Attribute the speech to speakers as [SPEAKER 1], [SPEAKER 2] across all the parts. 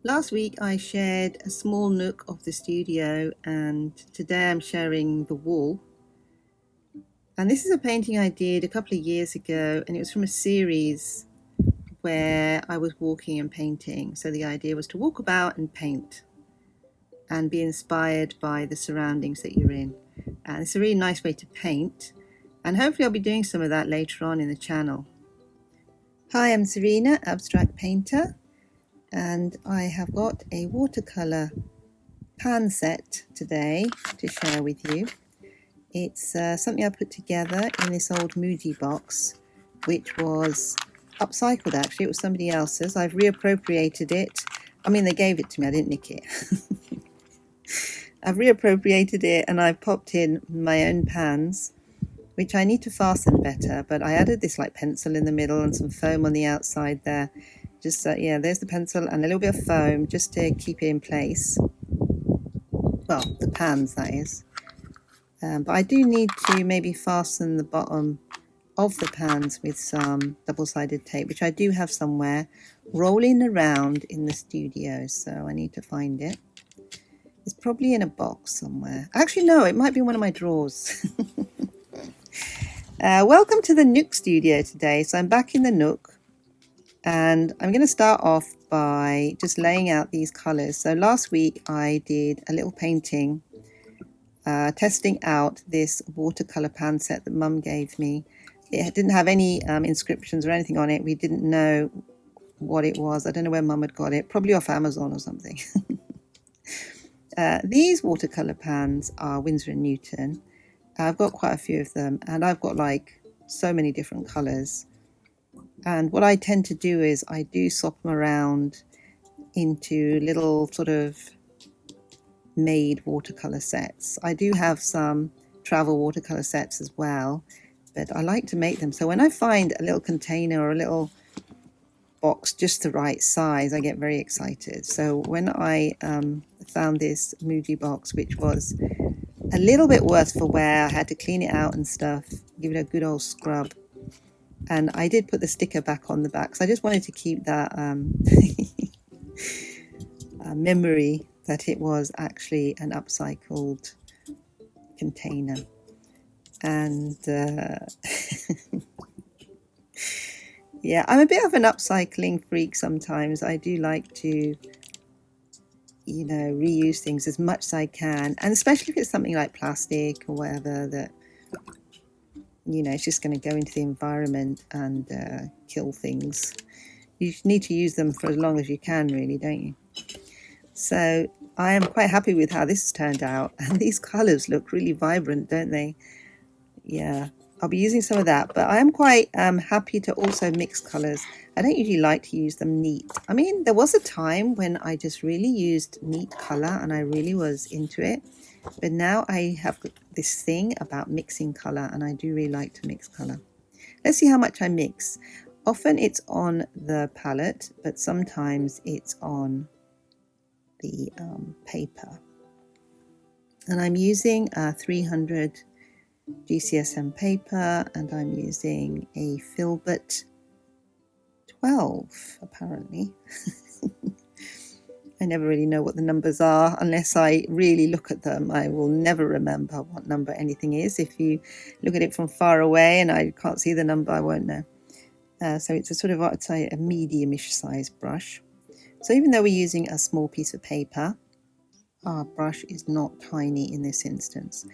[SPEAKER 1] Last week I shared a small nook of the studio, and today I'm sharing the wall. And this is a painting I did a couple of years ago, and it was from a series where I was walking and painting. So the idea was to walk about and paint and be inspired by the surroundings that you're in. And it's a really nice way to paint, and hopefully I'll be doing some of that later on in the channel. Hi, I'm Serena, abstract painter, and I have got a watercolour pan set today to share with you. It's something I put together in this old Moody box, which was upcycled actually. It was somebody else's. I've reappropriated it. I mean, they gave it to me, I didn't nick it. I've reappropriated it and I've popped in my own pans, which I need to fasten better, but I added this like pencil in the middle and some foam on the outside there. Just yeah, there's the pencil and a little bit of foam just to keep it in place. Well, the pans, that is. But I do need to maybe fasten the bottom of the pans with some double-sided tape, which I do have somewhere rolling around in the studio, so I need to find it. It's probably in a box somewhere. Actually, no, it might be in one of my drawers. Welcome to the Nook Studio today. So I'm back in the Nook, and I'm going to start off by just laying out these colours. So last week I did a little painting testing out this watercolour pan set that Mum gave me. It didn't have any inscriptions or anything on it. We didn't know what it was. I don't know where Mum had got it, probably off Amazon or something. These watercolour pans are Winsor & Newton. I've got quite a few of them, and I've got like so many different colours. And what I tend to do is I do swap them around into little sort of made watercolor sets. I do have some travel watercolor sets as well, but I like to make them. So when I find a little container or a little box just the right size, I get very excited. So when I found this Moody box, which was a little bit worse for wear, I had to clean it out and stuff, give it a good old scrub, and I did put the sticker back on the back. So I just wanted to keep that memory that it was actually an upcycled container. And yeah, I'm a bit of an upcycling freak sometimes. I do like to, you know, reuse things as much as I can, and especially if it's something like plastic or whatever that, you know, it's just going to go into the environment and kill things. You need to use them for as long as you can, really, don't you? So I am quite happy with how this has turned out, and these colours look really vibrant, don't they? Yeah, I'll be using some of that, but I am quite happy to also mix colours. I don't usually like to use them neat. I mean, there was a time when I just really used neat colour and I really was into it, but now I have this thing about mixing colour, and I do really like to mix colour. Let's see how much I mix. Often it's on the palette, but sometimes it's on the paper. And I'm using 300 GCSM paper, and I'm using a Filbert 12 apparently. I never really know what the numbers are unless I really look at them. I will never remember what number anything is. If you look at it from far away and I can't see the number, I won't know. So it's a sort of, I'd say, a medium-ish size brush. So even though we're using a small piece of paper, our brush is not tiny in this instance.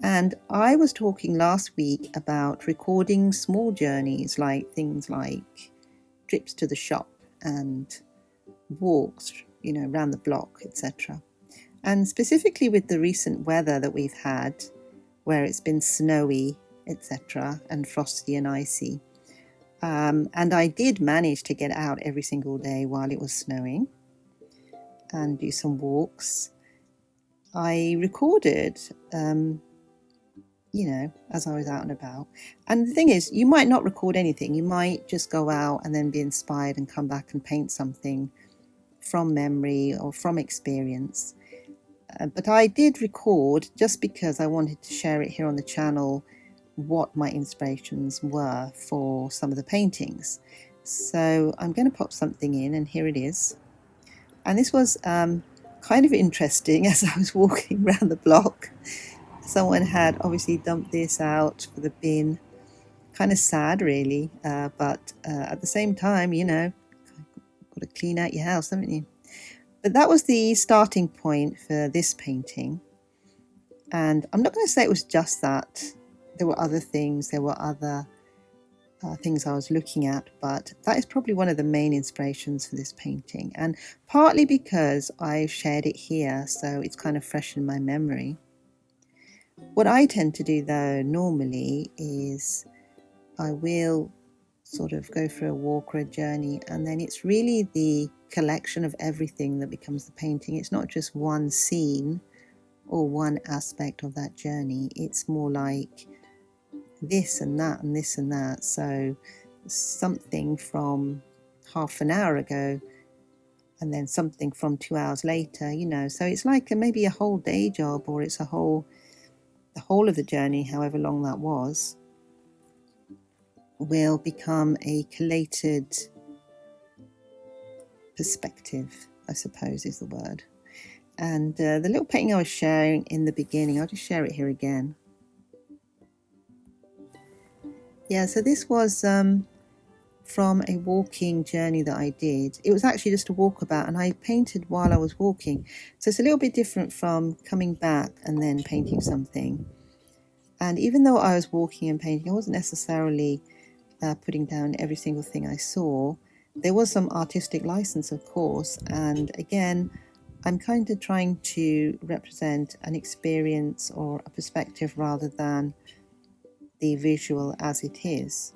[SPEAKER 1] And I was talking last week about recording small journeys, like things like trips to the shop and walks, you know, around the block, etc. And specifically with the recent weather that we've had, where it's been snowy, etc., and frosty and icy. And I did manage to get out every single day while it was snowing and do some walks. I recorded, you know, as I was out and about. And the thing is, you might not record anything. You might just go out and then be inspired and come back and paint something from memory or from experience. But I did record just because I wanted to share it here on the channel, what my inspirations were for some of the paintings. So I'm going to pop something in, and here it is. And this was kind of interesting. As I was walking around the block, someone had obviously dumped this out for the bin. Kind of sad, really, but at the same time, you know, got to clean out your house, haven't you? But that was the starting point for this painting. And I'm not going to say it was just that. There were other things, there were other things I was looking at, but that is probably one of the main inspirations for this painting. And partly because I shared it here, so it's kind of fresh in my memory. What I tend to do, though, normally is I will sort of go for a walk or a journey, and then it's really the collection of everything that becomes the painting. It's not just one scene or one aspect of that journey. It's more like this and that and this and that. So something from half an hour ago and then something from 2 hours later, you know. So it's like maybe a whole day job, or it's the whole of the journey, however long that was, will become a collated perspective, I suppose is the word. And the little painting I was sharing in the beginning, I'll just share it here again. Yeah, so this was from a walking journey that I did. It was actually just a walkabout, and I painted while I was walking. So it's a little bit different from coming back and then painting something. And even though I was walking and painting, I wasn't necessarily putting down every single thing I saw. There was some artistic license, of course, and again, I'm kind of trying to represent an experience or a perspective rather than the visual as it is.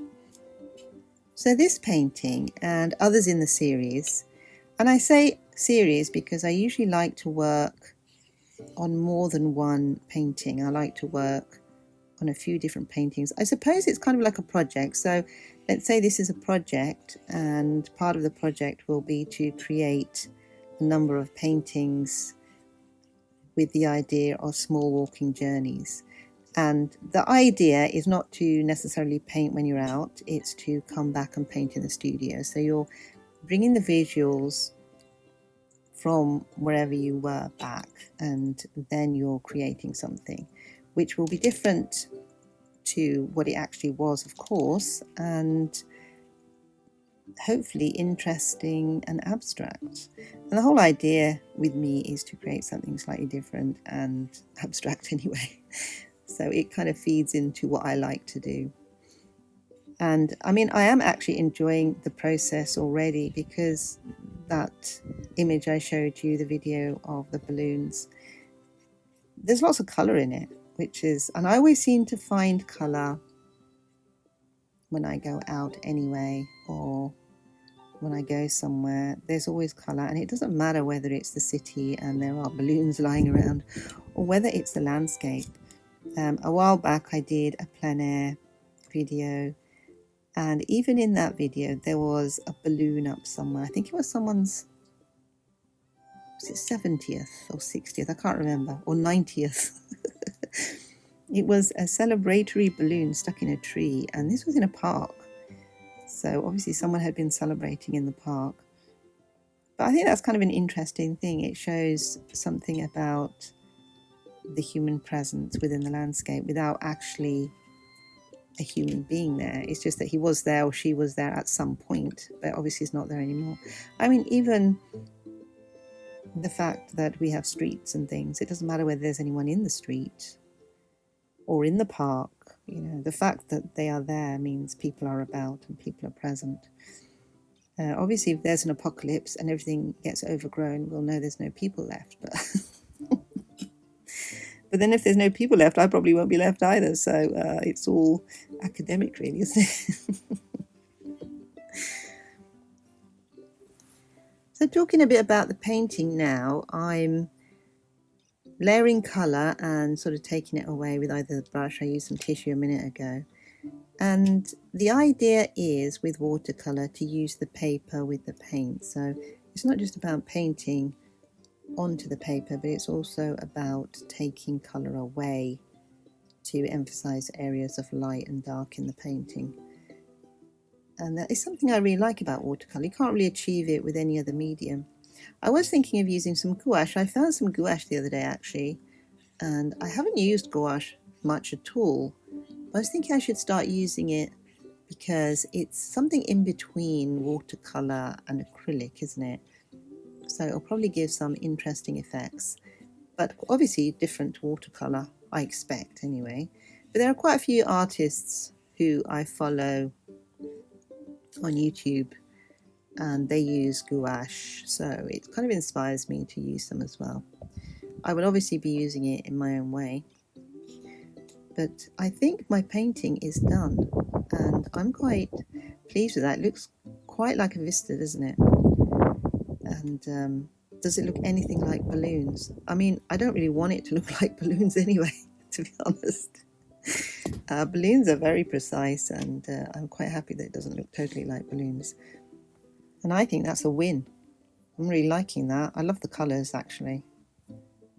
[SPEAKER 1] So this painting and others in the series, and I say series because I usually like to work on more than one painting. I like to work on a few different paintings. I suppose it's kind of like a project. So let's say this is a project, and part of the project will be to create a number of paintings with the idea of small walking journeys. And the idea is not to necessarily paint when you're out, it's to come back and paint in the studio. So you're bringing the visuals from wherever you were back, and then you're creating something which will be different to what it actually was, of course, and hopefully interesting and abstract. And the whole idea with me is to create something slightly different and abstract anyway. So it kind of feeds into what I like to do. And I mean, I am actually enjoying the process already, because that image I showed you, the video of the balloons, there's lots of colour in it, which is, and I always seem to find colour when I go out anyway, or when I go somewhere, there's always colour, and it doesn't matter whether it's the city and there are balloons lying around, or whether it's the landscape. A while back I did a plein air video, and even in that video there was a balloon up somewhere. I think it was someone's, was it 70th or 60th, I can't remember, or 90th. It was a celebratory balloon stuck in a tree, and this was in a park. So obviously someone had been celebrating in the park. But I think that's kind of an interesting thing. It shows something about the human presence within the landscape without actually a human being there. It's just that he was there or she was there at some point, but obviously he's not there anymore. I mean, even the fact that we have streets and things, it doesn't matter whether there's anyone in the street or in the park. You know, the fact that they are there means people are about and people are present. Obviously, if there's an apocalypse and everything gets overgrown, we'll know there's no people left. But then if there's no people left, I probably won't be left either. So it's all academic, really, isn't it? So talking a bit about the painting now, I'm layering colour and sort of taking it away with either the brush. I used some tissue a minute ago. And the idea is, with watercolour, to use the paper with the paint. So it's not just about painting onto the paper, but it's also about taking colour away to emphasise areas of light and dark in the painting. And that is something I really like about watercolour. You can't really achieve it with any other medium. I was thinking of using some gouache. I found some gouache the other day actually, and I haven't used gouache much at all. I was thinking I should start using it because it's something in between watercolour and acrylic, isn't it? So it'll probably give some interesting effects, but obviously different to watercolour, I expect anyway. But there are quite a few artists who I follow on YouTube and they use gouache, so it kind of inspires me to use them as well. I will obviously be using it in my own way, but I think my painting is done and I'm quite pleased with that. It looks quite like a vista, doesn't it? And does it look anything like balloons? I mean, I don't really want it to look like balloons anyway, to be honest. Balloons are very precise, and I'm quite happy that it doesn't look totally like balloons. And I think that's a win. I'm really liking that. I love the colours actually.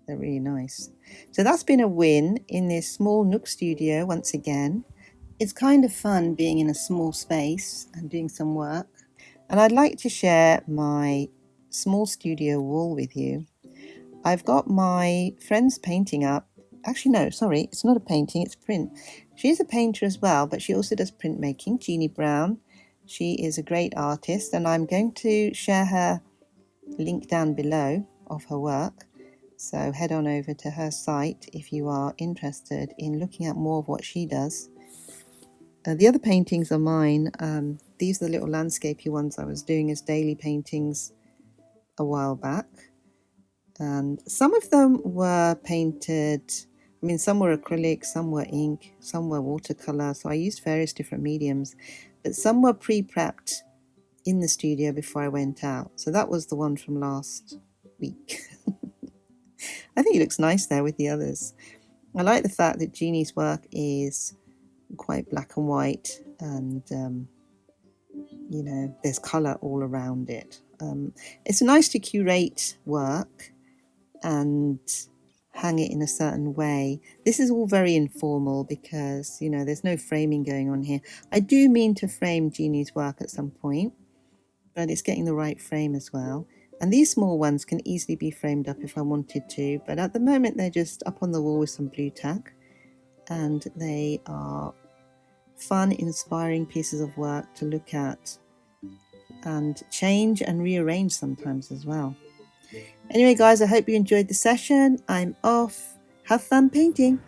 [SPEAKER 1] They're really nice. So that's been a win in this small Nook Studio once again. It's kind of fun being in a small space and doing some work. And I'd like to share my small studio wall with you. I've got my friend's painting up. Actually, no, sorry, it's not a painting, it's print. She's a painter as well, but she also does printmaking, Jeannie Brown. She is a great artist, and I'm going to share her link down below of her work. So head on over to her site if you are interested in looking at more of what she does. The other paintings are mine. These are the little landscapey ones I was doing as daily paintings a while back. And some of them were painted, I mean, some were acrylic, some were ink, some were watercolour. So I used various different mediums, but some were pre-prepped in the studio before I went out. So that was the one from last week. I think it looks nice there with the others. I like the fact that Jeannie's work is quite black and white, and you know, there's colour all around it. It's nice to curate work and hang it in a certain way. This is all very informal because, you know, there's no framing going on here. I do mean to frame Jeannie's work at some point, but it's getting the right frame as well. And these small ones can easily be framed up if I wanted to, but at the moment they're just up on the wall with some blue tack, and they are fun, inspiring pieces of work to look at and change and rearrange sometimes as well. Anyway, guys, I hope you enjoyed the session. I'm off. Have fun painting.